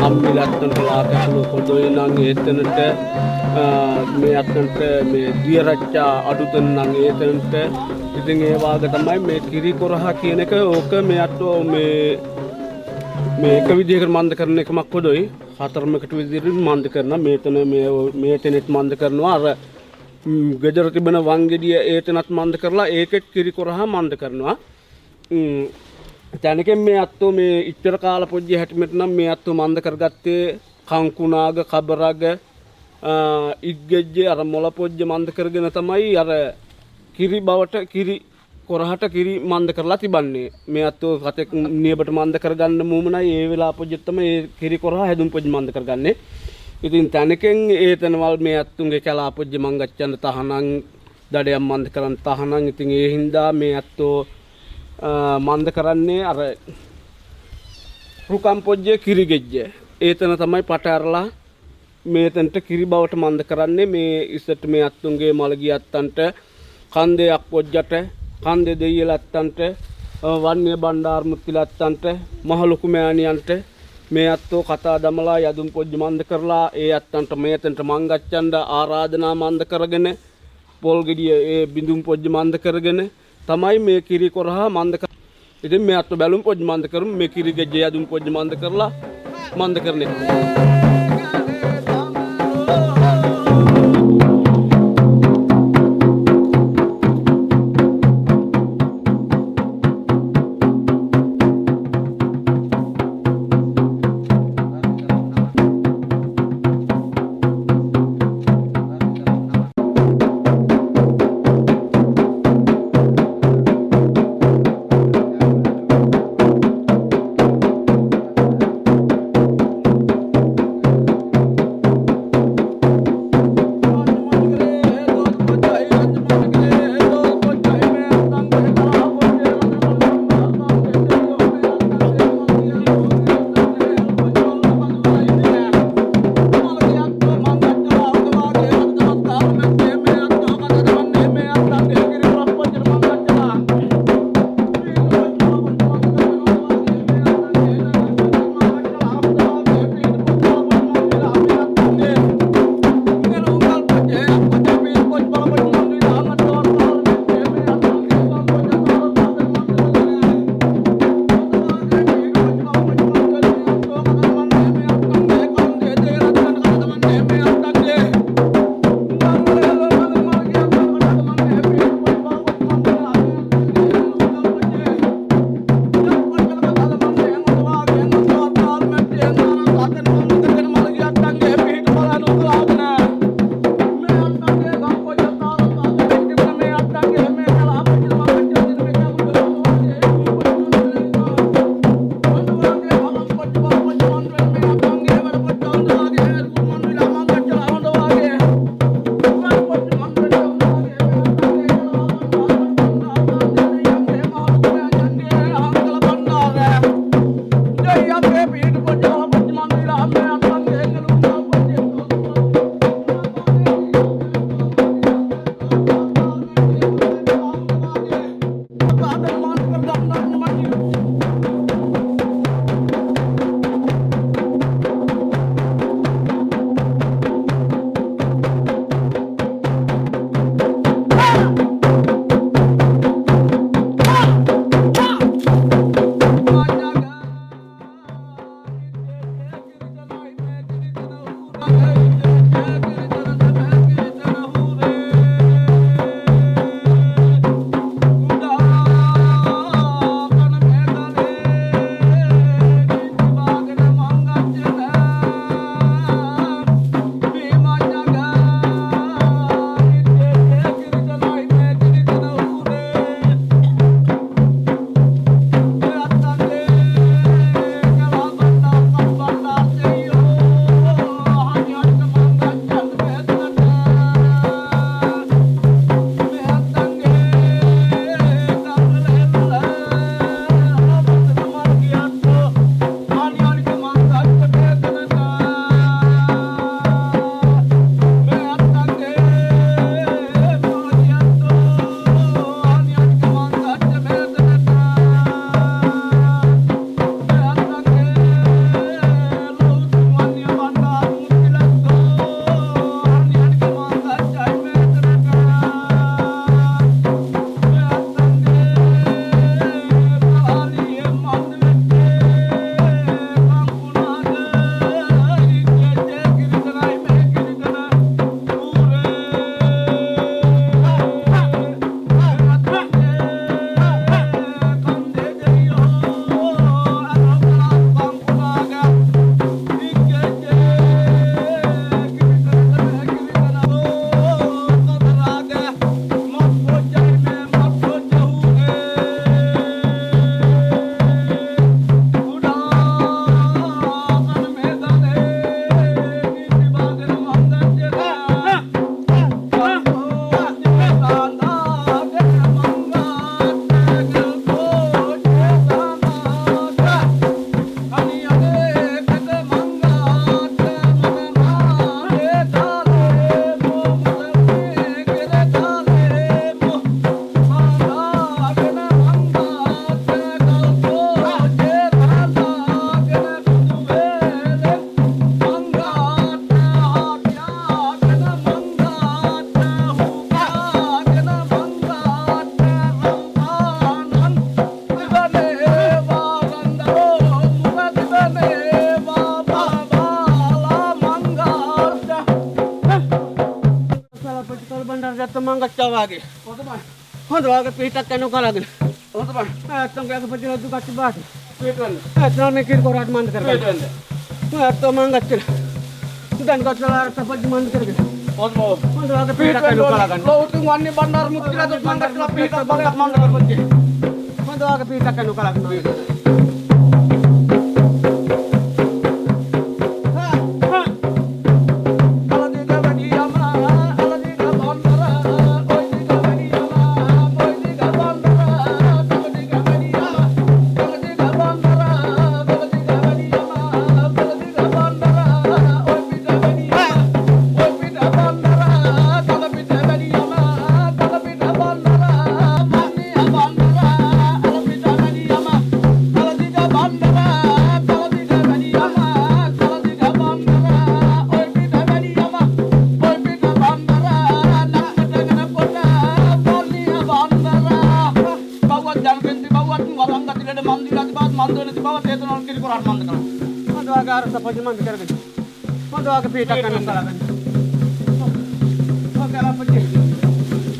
අම්මිලත්තන්ට පොදොයි නම් ඒතනට මේ අත්තන්ට මේ දිය රච්චා අඩුතන් නම් ඒතනට ඉතින් ඒ වාගේ තමයි මේ කිරි කොරහ කියන එක ඕක මේ අතෝ මේ එක විදිහකට මන්ද කරන එකමක් පොදොයි හතරමකට විදිහට මන්ද කරනවා මේතන මේ තැනෙත් මන්ද කරනවා අර ගෙදර තිබෙන වංගෙඩිය ඒතනත් මන්ද කරලා ඒකෙත් කිරි කොරහ මන්ද කරනවා තැනකෙන් මේ අත්තෝ මේ ඉච්චර කාල පොජ්ජේ හැටිමෙට නම් මේ අත්තෝ මන්ද කරගත්තේ කංකුණාග කබරග ඉග්ගෙජ්ජේ අර මොළ පොජ්ජේ මන්ද කරගෙන තමයි අර කිරි බවට කිරි කොරහට කිරි මන්ද කරලා තිබන්නේ මේ අත්තෝ කතෙක් නියබට මන්ද කරගන්න මුමනයි ඒ වෙලාව පොජ්ජෙත් තමයි ඒ කිරි කොරහ හැදුම් පොජ්ජ මන්ද කරගන්නේ ඉතින් තැනකෙන් ඒතනවල් මේ අත්තුන්ගේ කැලා පොජ්ජ මං ගච්ඡන්න තහනම් දඩයක් මන්ද කරන් තහනම් ඉතින් ඒ හින්දා මේ අත්තෝ මන්ද කරන්නේ අර රුකම් පොජ්ජේ කිරි ගෙජ්ජේ ඒතන තමයි පට අරලා මේතන්ට කිරි බවට මන්ද කරන්නේ මේ ඉස්සට මේ අත්තුන්ගේ මළගිය අත්තන්ට කන්දේ අක්පොජ්ජට කන්දේ දෙයියල අත්තන්ට වන්‍ය බණ්ඩාර මුත්තිල අත්තන්ට මහ ලොකු මෑණියන්ට මේ අත්තෝ කතා දමලා යදුම් පොජ්ජ මන්ද කරලා ඒ අත්තන්ට මේතන්ට මං ගච්ඡන්න ආරාධනා මන්ද කරගෙන පොල් ගෙඩිය ඒ බිඳුම් පොජ්ජ මන්ද කරගෙන තමයි මේ කිරි කොරහ මන්ද කර. ඉතින් මේ අත්තු බැලුම් පොජ්ජ මන්ද කරමු මේ කිරි ගෙජ්ජ යදුම් පොජ්ජ මන්ද කරලා මන්ද කරන එක. මංගච්ඡා වාගේ. හොඳයි. හොඳ වාගේ පිටක් කනු කලගෙන. හොඳයි. ඇත්තම ගෑක පදින දුකච්ච බාට. පිටවන්න. ඇත්තම මේ කිරි කොරාට මන්ද කරගන්න. පිටවන්න. ඇත්තම මංගච්ඡා. දැන් ගත්තලා තපජි මන්ද කරගෙන. හොඳයි. හොඳ වාගේ පිටක් කනු කලගෙන. ලෝතුන් වන්නේ බණ්ඩාර මුත්තිලා දුක් මංගච්ඡා පිටක් බංගක් මන්ද කරපොච්චි. හොඳ වාගේ පිටක් කනු කලගෙන. Pode mandar cara ganha. Quando a pita kan kala ganha. O kala pati.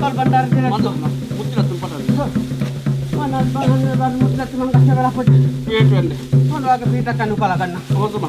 Kal bandar dina. Mando. Mutila tum patal. Mana ban mutila tum ngaka kala pati. Pete ende. Quando a pita kan kala ganha. O tuma.